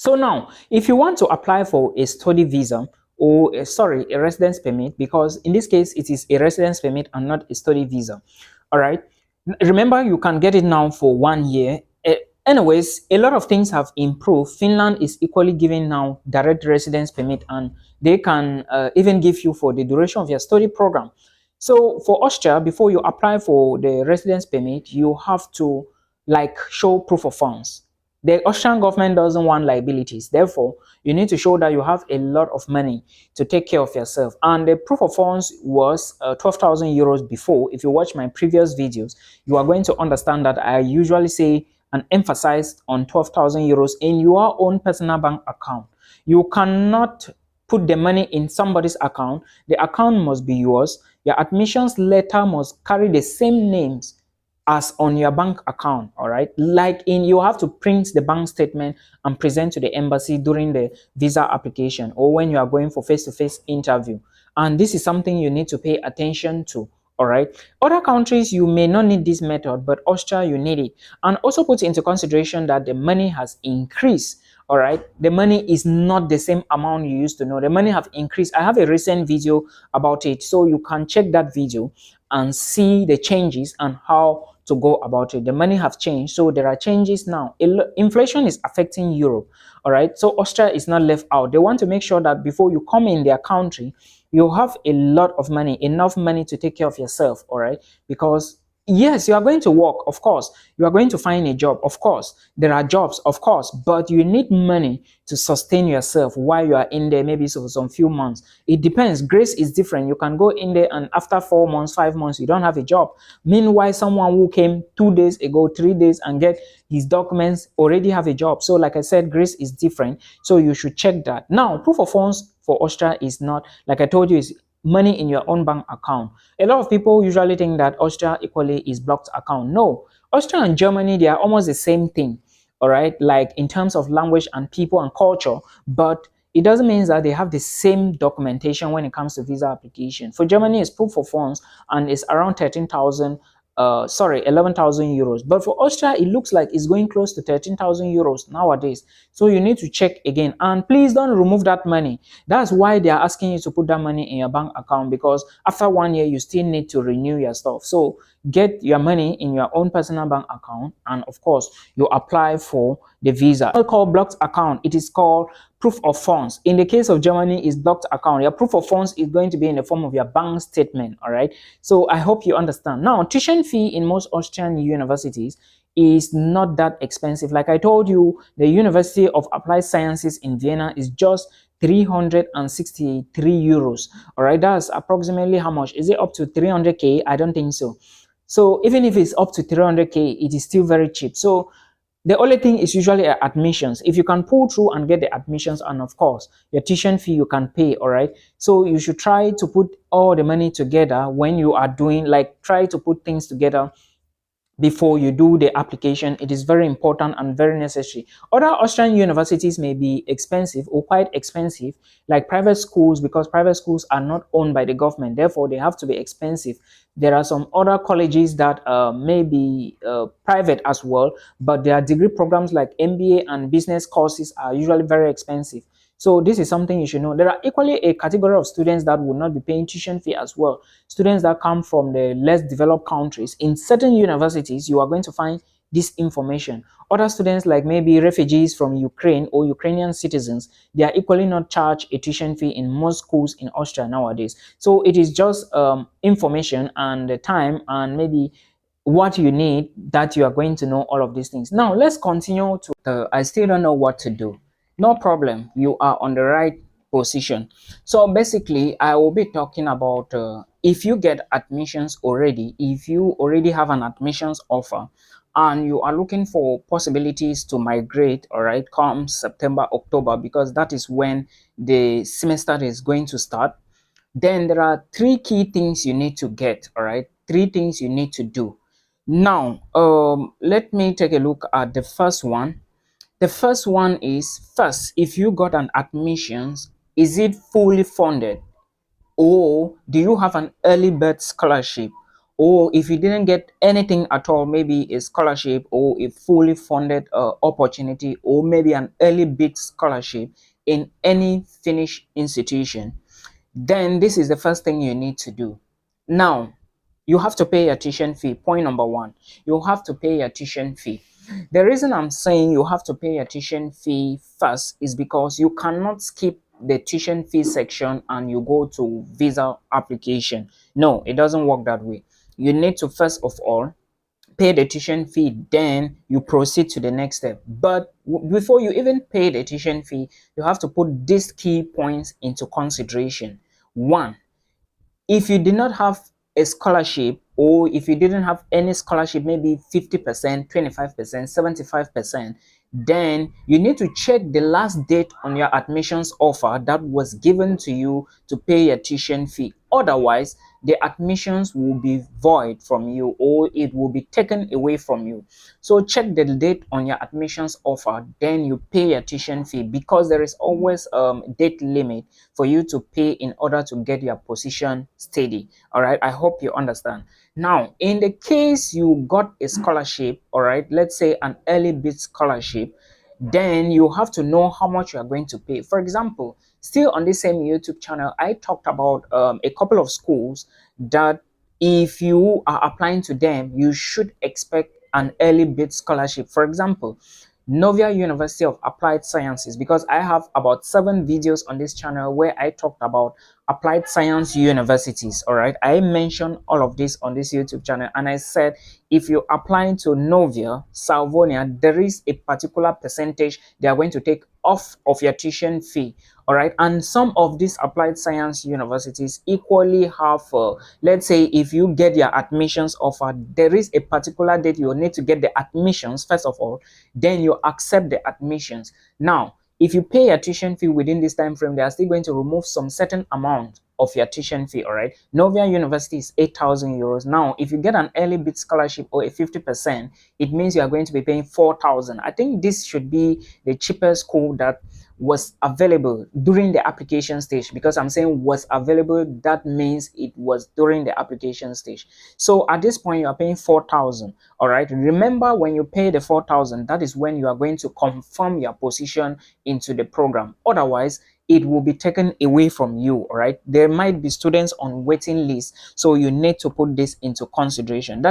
So now, if you want to apply for a study visa or a residence permit, because in this case it is a residence permit and not a study visa, all right. Remember, you can get it now for 1 year. Anyways, a lot of things have improved. Finland is equally giving now direct residence permit, and they can even give you for the duration of your study program. So for Austria, before you apply for the residence permit, you have to like show proof of funds. The Austrian government doesn't want liabilities. Therefore, you need to show that you have a lot of money to take care of yourself. And the proof of funds was 12,000 euros before. If you watch my previous videos, you are going to understand that I usually say and emphasize on 12,000 euros in your own personal bank account. You cannot put the money in somebody's account. The account must be yours. Your admissions letter must carry the same names as on your bank account. All right, like you have to print the bank statement and present to the embassy during the visa application or when you are going for face-to-face interview. And this is something you need to pay attention to. All right, other countries you may not need this method, but Austria you need it. And also put into consideration that the money has increased. All right, the money is not the same amount you used to know. The money have increased. I have a recent video about it, so you can check that video and see the changes and how to go about it. The money have changed, so there are changes now. Inflation is affecting Europe. All right, so Austria is not left out. They want to make sure that before you come in their country, you have a lot of money, enough money to take care of yourself. All right, because yes, you are going to work, of course. You are going to find a job, of course. There are jobs, of course, but you need money to sustain yourself while you are in there, maybe for some few months. It depends. Grace is different. You can go in there and after 4 months, 5 months, you don't have a job. Meanwhile, someone who came 2 days ago, 3 days and get his documents already have a job. So like I said, grace is different. So you should check that. Now, proof of funds for Austria is not, like I told you, is money in your own bank account. A lot of people usually think that Austria equally is blocked account. No, Austria and Germany, they are almost the same thing. All right, like in terms of language and people and culture, but it doesn't mean that they have the same documentation when it comes to visa application. For Germany, it's proof of funds and it's around 11,000 euros. But for Austria, it looks like it's going close to 13,000 euros nowadays. So you need to check again. And please don't remove that money. That's why they are asking you to put that money in your bank account, because after 1 year, you still need to renew your stuff. So get your money in your own personal bank account, and of course you apply for the visa. It's not called blocked account, it is called proof of funds. In the case of Germany, is blocked account. Your proof of funds is going to be in the form of your bank statement. All right, so I hope you understand. Now, tuition fee in most Austrian universities is not that expensive. Like I told you, the University of Applied Sciences in Vienna is just 363 euros. All right, that's approximately how much? Is it up to 300k? I don't think so. So even if it's up to 300k, it is still very cheap. So the only thing is usually admissions. If you can pull through and get the admissions, and of course your tuition fee you can pay. All right, so you should try to put all the money together when you are doing, like, try to put things together before you do the application. It is very important and very necessary. Other Austrian universities may be expensive or quite expensive, like private schools, because private schools are not owned by the government, therefore they have to be expensive. There are some other colleges that may be private as well, but their degree programs like MBA and business courses are usually very expensive. So this is something you should know. There are equally a category of students that will not be paying tuition fee as well. Students that come from the less developed countries. In certain universities, you are going to find this information. Other students, like maybe refugees from Ukraine or Ukrainian citizens, they are equally not charged a tuition fee in most schools in Austria nowadays. So it is just information and the time and maybe what you need that you are going to know all of these things. Now, let's continue to I still don't know what to do. No problem, you are on the right position. So basically, I will be talking about if you get admissions already, if you already have an admissions offer and you are looking for possibilities to migrate, all right, come September, October, because that is when the semester is going to start, then there are 3 key things you need to get. All right, 3 things you need to do. Now, let me take a look at the first one. The first one is, first, if you got an admissions, is it fully funded? Or do you have an early bird scholarship? or if you didn't get anything at all, maybe a scholarship or a fully funded opportunity, or maybe an early big scholarship in any Finnish institution, then this is the first thing you need to do. Now, you have to pay your tuition fee. Point number one, you have to pay your tuition fee. The reason I'm saying you have to pay your tuition fee first is because you cannot skip the tuition fee section and you go to visa application. No, it doesn't work that way. You need to first of all pay the tuition fee, then you proceed to the next step. But before you even pay the tuition fee, you have to put these key points into consideration. One, if you did not have a scholarship, or if you didn't have any scholarship, maybe 50%, 25%, 75%, then you need to check the last date on your admissions offer that was given to you to pay your tuition fee. Otherwise, the admissions will be void from you, or it will be taken away from you. So check the date on your admissions offer, then you pay your tuition fee, because there is always date limit for you to pay in order to get your position steady. All right, I hope you understand. Now, in the case you got a scholarship, all right, let's say an early bid scholarship, then you have to know how much you are going to pay. For example, still on this same YouTube channel, I talked about a couple of schools that if you are applying to them, you should expect an early bid scholarship. For example, Novia University of Applied Sciences, because I have about 7 videos on this channel where I talked about applied science universities. All right, I mentioned all of this on this YouTube channel, and I said if you're applying to Novia Salvonia, there is a particular percentage they are going to take off of your tuition fee. All right, and some of these applied science universities equally have let's say if you get your admissions offer, there is a particular date you need to get the admissions first of all, then you accept the admissions. Now, if you pay your tuition fee within this time frame, they are still going to remove some certain amount of your tuition fee. All right, Novia University is 8,000 euros. Now, if you get an early bid scholarship or a 50%, it means you are going to be paying 4,000. I think this should be the cheapest school that was available during the application stage. Because I'm saying was available, that means it was during the application stage. So at this point, you are paying 4,000. All right, remember, when you pay the 4,000, that is when you are going to confirm your position into the program. Otherwise, it will be taken away from you. All right, there might be students on waiting list, so you need to put this into consideration.